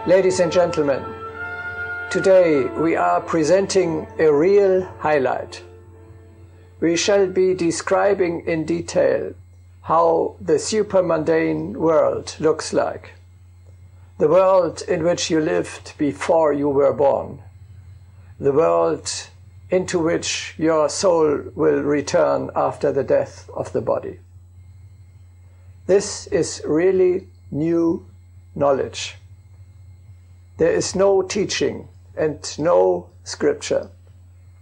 Ladies and gentlemen, today we are presenting a real highlight. We shall be describing in detail how the supermundane world looks like. The world in which you lived before you were born. The world into which your soul will return after the death of the body. This is really new knowledge. There is no teaching and no scripture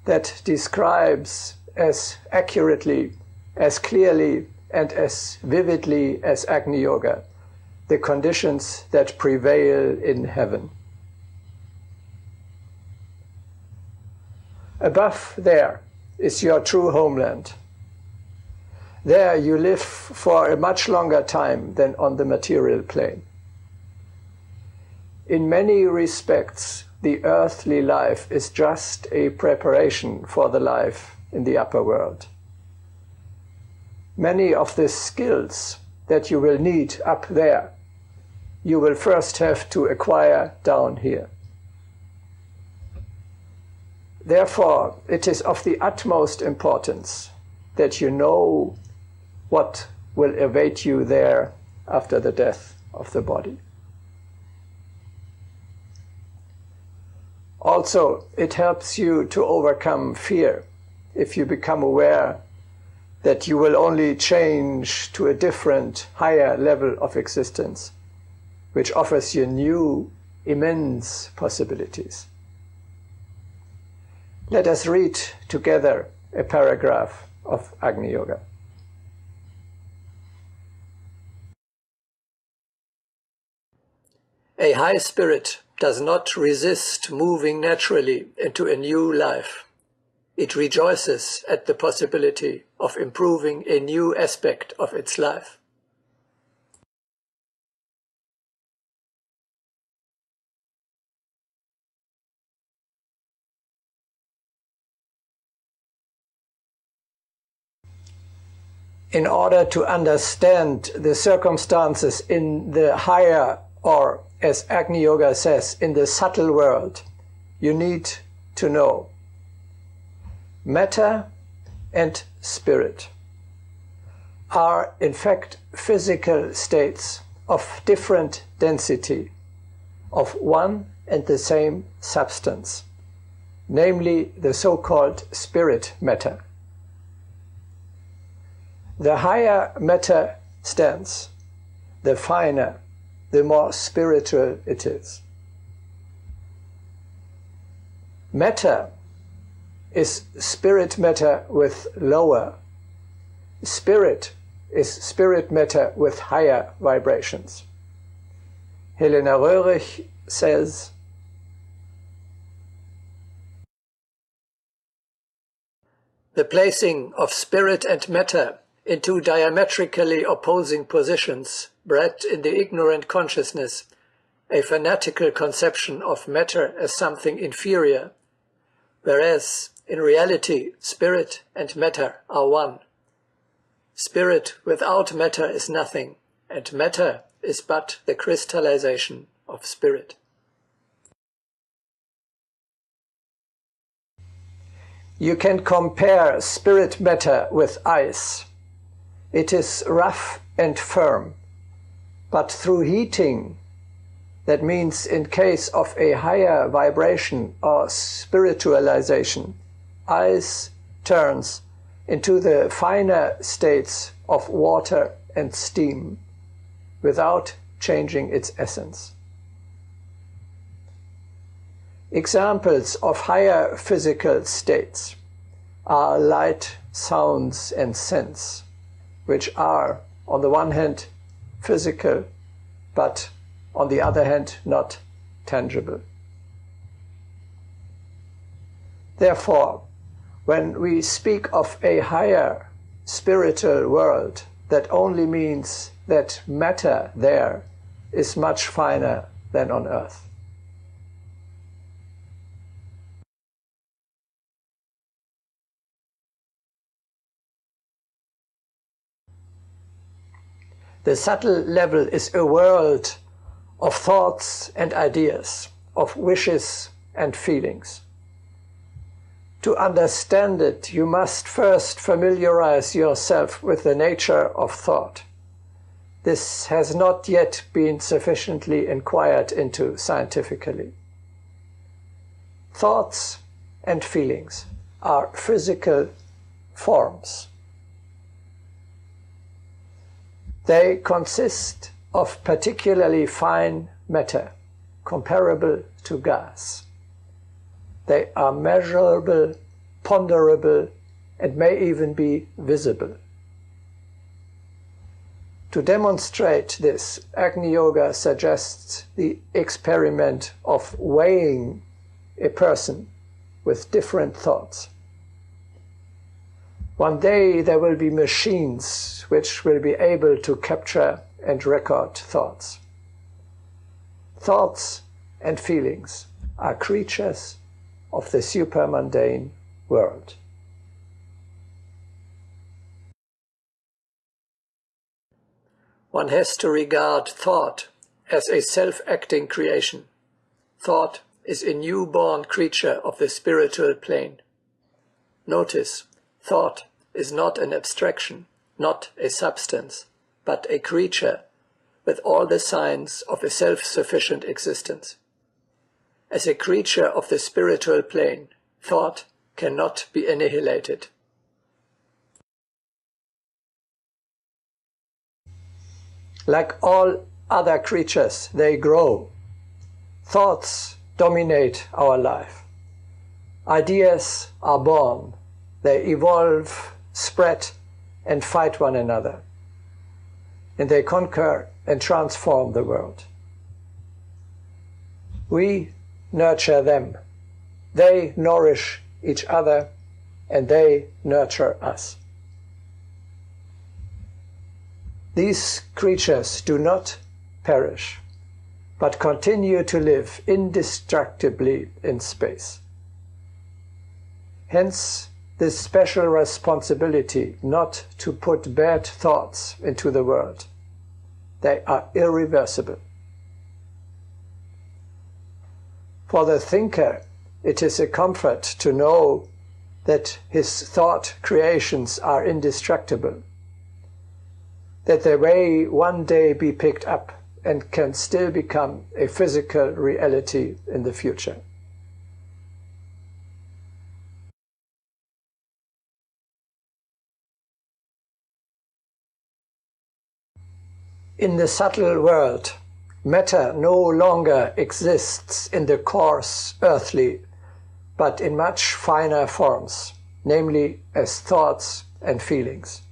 that describes as accurately, as clearly, and as vividly as Agni Yoga the conditions that prevail in heaven. Above there is your true homeland. There you live for a much longer time than on the material plane. In many respects, the earthly life is just a preparation for the life in the upper world. Many of the skills that you will need up there, you will first have to acquire down here. Therefore, it is of the utmost importance that you know what will await you there after the death of the body. Also, it helps you to overcome fear if you become aware that you will only change to a different, higher level of existence, which offers you new, immense possibilities. Let us read together a paragraph of Agni Yoga. A high spirit does not resist moving naturally into a new life. It rejoices at the possibility of improving a new aspect of its life. In order to understand the circumstances in the higher, or as Agni Yoga says, in the subtle world, you need to know matter and spirit are in fact physical states of different density of one and the same substance, namely the so-called spirit matter. The higher matter stands, the finer, the more spiritual it is. Matter is spirit matter with lower. Spirit is spirit matter with higher vibrations. Helena Röhrig says, the placing of spirit and matter into diametrically opposing positions bred in the ignorant consciousness a fanatical conception of matter as something inferior, whereas in reality spirit and matter are one. Spirit without matter is nothing, and matter is but the crystallization of spirit. You can compare spirit matter with ice. It is rough and firm, but through heating, that means in case of a higher vibration or spiritualization, ice turns into the finer states of water and steam without changing its essence. Examples of higher physical states are light, sounds, and sense, which are, on the one hand, physical, but on the other hand, not tangible. Therefore, when we speak of a higher spiritual world, that only means that matter there is much finer than on earth. The subtle level is a world of thoughts and ideas, of wishes and feelings. To understand it, you must first familiarize yourself with the nature of thought. This has not yet been sufficiently inquired into scientifically. Thoughts and feelings are physical forms. They consist of particularly fine matter, comparable to gas. They are measurable, ponderable, and may even be visible. To demonstrate this, Agni Yoga suggests the experiment of weighing a person with different thoughts. One day there will be machines which will be able to capture and record thoughts. Thoughts and feelings are creatures of the supermundane world. One has to regard thought as a self-acting creation. Thought is a newborn creature of the spiritual plane. Notice, thought is not an abstraction, not a substance, but a creature with all the signs of a self-sufficient existence. As a creature of the spiritual plane, thought cannot be annihilated. Like all other creatures, they grow. Thoughts dominate our life. Ideas are born. They evolve, spread, and fight one another. And they conquer and transform the world. We nurture them. They nourish each other, and they nurture us. These creatures do not perish, but continue to live indestructibly in space. Hence, this special responsibility not to put bad thoughts into the world. They are irreversible. For the thinker, it is a comfort to know that his thought creations are indestructible, that they may one day be picked up and can still become a physical reality in the future. In the subtle world, matter no longer exists in the coarse earthly, but in much finer forms, namely as thoughts and feelings.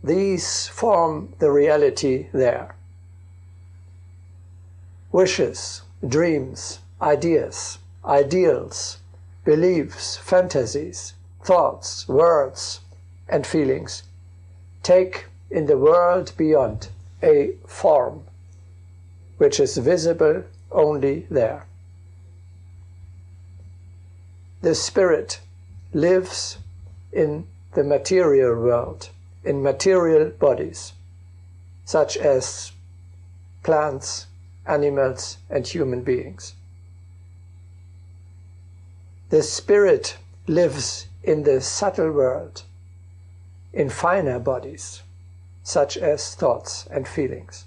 These form the reality there. Wishes, dreams, ideas, ideals, beliefs, fantasies, thoughts, words, and feelings take in the world beyond a form which is visible only there. The spirit lives in the material world, in material bodies, such as plants, animals, and human beings. The spirit lives in the subtle world, in finer bodies, such as thoughts and feelings.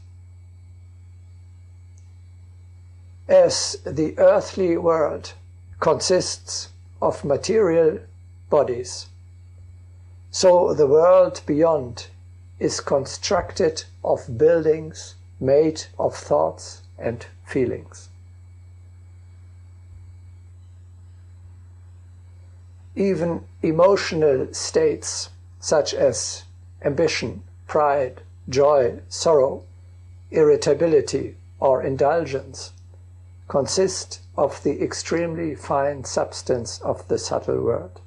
As the earthly world consists of material bodies, so the world beyond is constructed of buildings made of thoughts and feelings. Even emotional states such as ambition, pride, joy, sorrow, irritability, or indulgence consist of the extremely fine substance of the subtle world.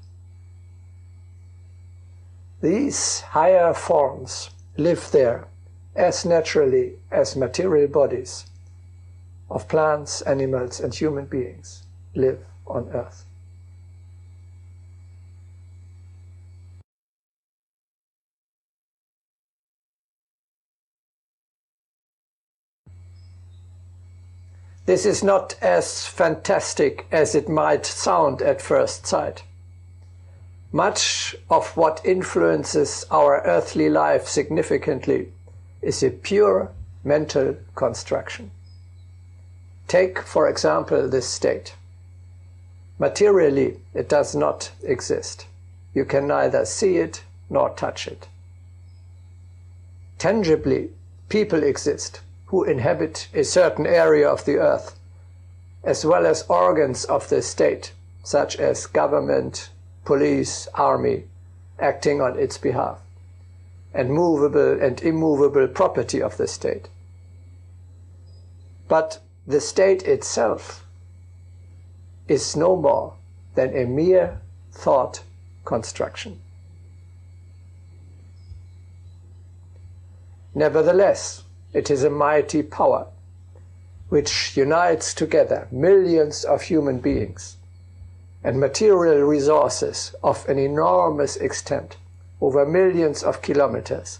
These higher forms live there as naturally as material bodies of plants, animals, and human beings live on earth. This is not as fantastic as it might sound at first sight. Much of what influences our earthly life significantly is a pure mental construction. Take, for example, this state. Materially, it does not exist. You can neither see it nor touch it. Tangibly, people exist who inhabit a certain area of the earth, as well as organs of the state, such as government, police, army, acting on its behalf, and movable and immovable property of the state. But the state itself is no more than a mere thought construction. Nevertheless, it is a mighty power which unites together millions of human beings and material resources of an enormous extent over millions of kilometers,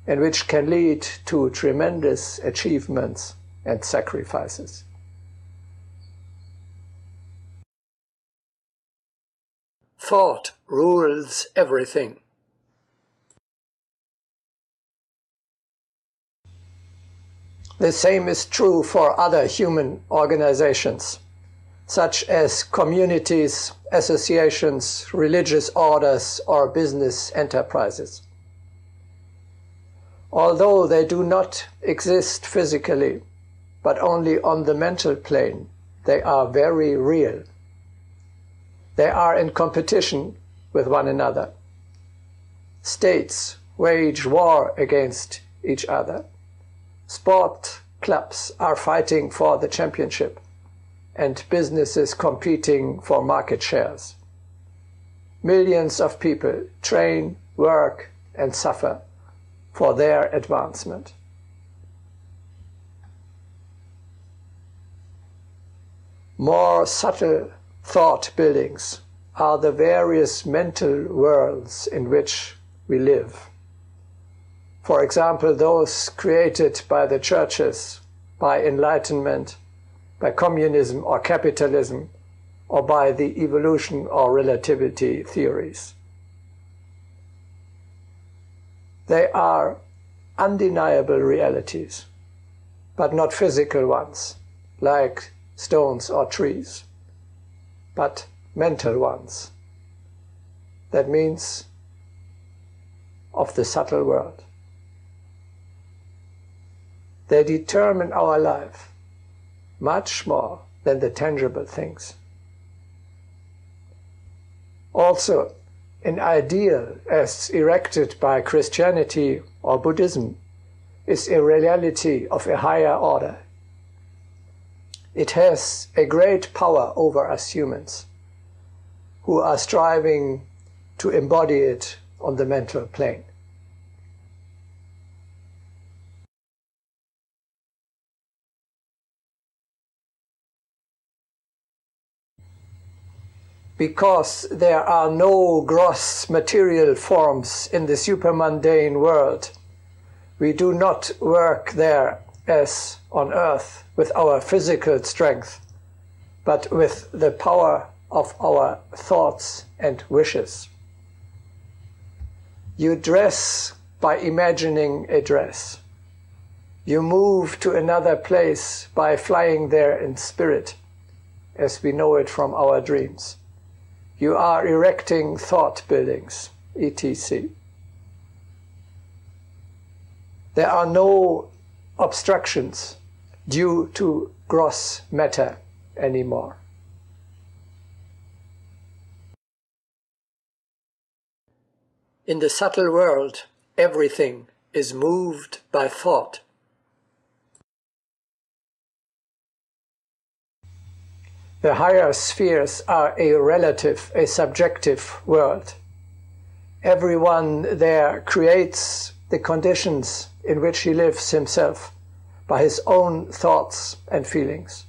and which can lead to tremendous achievements and sacrifices. Thought rules everything. The same is true for other human organizations, such as communities, associations, religious orders, or business enterprises. Although they do not exist physically, but only on the mental plane, they are very real. They are in competition with one another. States wage war against each other. Sport clubs are fighting for the championship, and businesses competing for market shares. Millions of people train, work, and suffer for their advancement. More subtle thought buildings are the various mental worlds in which we live. For example, those created by the churches, by enlightenment, by communism or capitalism, or by the evolution or relativity theories. They are undeniable realities, but not physical ones, like stones or trees, but mental ones. That means of the subtle world. They determine our life much more than the tangible things. Also, an ideal as erected by Christianity or Buddhism is a reality of a higher order. It has a great power over us humans, who are striving to embody it on the mental plane. Because there are no gross material forms in the supermundane world, we do not work there as on earth with our physical strength, but with the power of our thoughts and wishes. You dress by imagining a dress. You move to another place by flying there in spirit, as we know it from our dreams. You are erecting thought buildings, etc. There are no obstructions due to gross matter anymore. In the subtle world, everything is moved by thought. The higher spheres are a relative, a subjective world. Everyone there creates the conditions in which he lives himself by his own thoughts and feelings.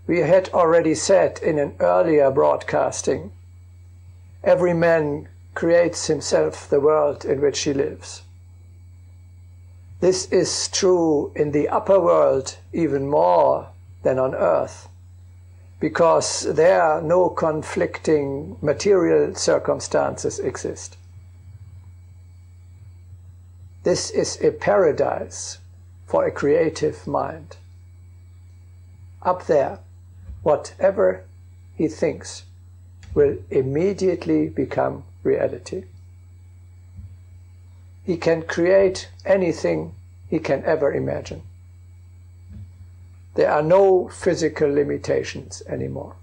We had already said in an earlier broadcasting, every man creates himself the world in which he lives. This is true in the upper world even more than on earth, because there no conflicting material circumstances exist. This is a paradise for a creative mind. Up there, whatever he thinks will immediately become reality. He can create anything he can ever imagine. There are no physical limitations anymore.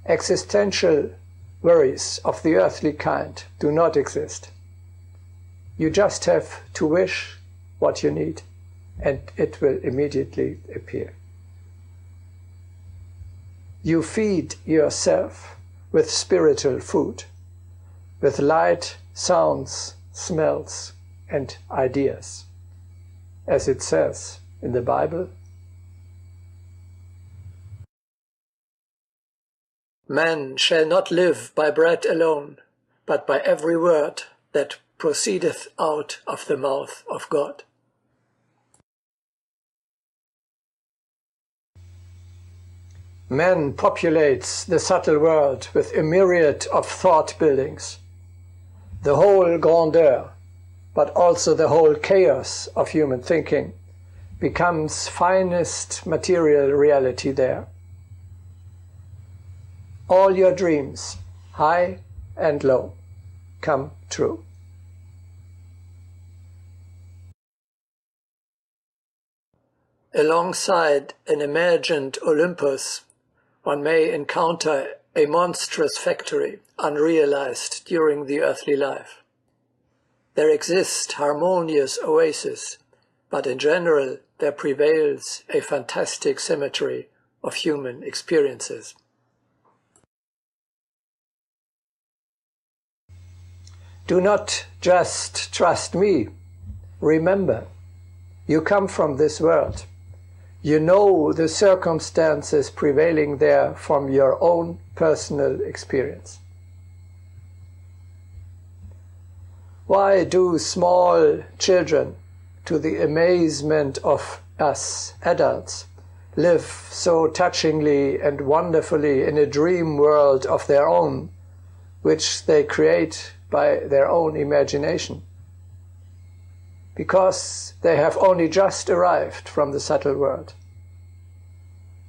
Existential worries of the earthly kind do not exist. You just have to wish what you need, and it will immediately appear. You feed yourself with spiritual food, with light, sounds, smells, and ideas, as it says in the Bible. Man shall not live by bread alone, but by every word that proceedeth out of the mouth of God. Man populates the subtle world with a myriad of thought buildings. The whole grandeur, but also the whole chaos of human thinking, becomes finest material reality there. All your dreams, high and low, come true. Alongside an imagined Olympus, one may encounter a monstrous factory unrealized during the earthly life. There exist harmonious oases, but in general there prevails a fantastic symmetry of human experiences. Do not just trust me. Remember, you come from this world. You know the circumstances prevailing there from your own personal experience. Why do small children, to the amazement of us adults, live so touchingly and wonderfully in a dream world of their own, which they create by their own imagination? Because they have only just arrived from the subtle world.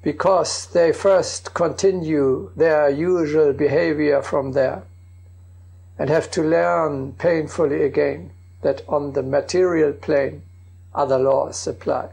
Because they first continue their usual behavior from there, and have to learn painfully again that on the material plane other laws apply.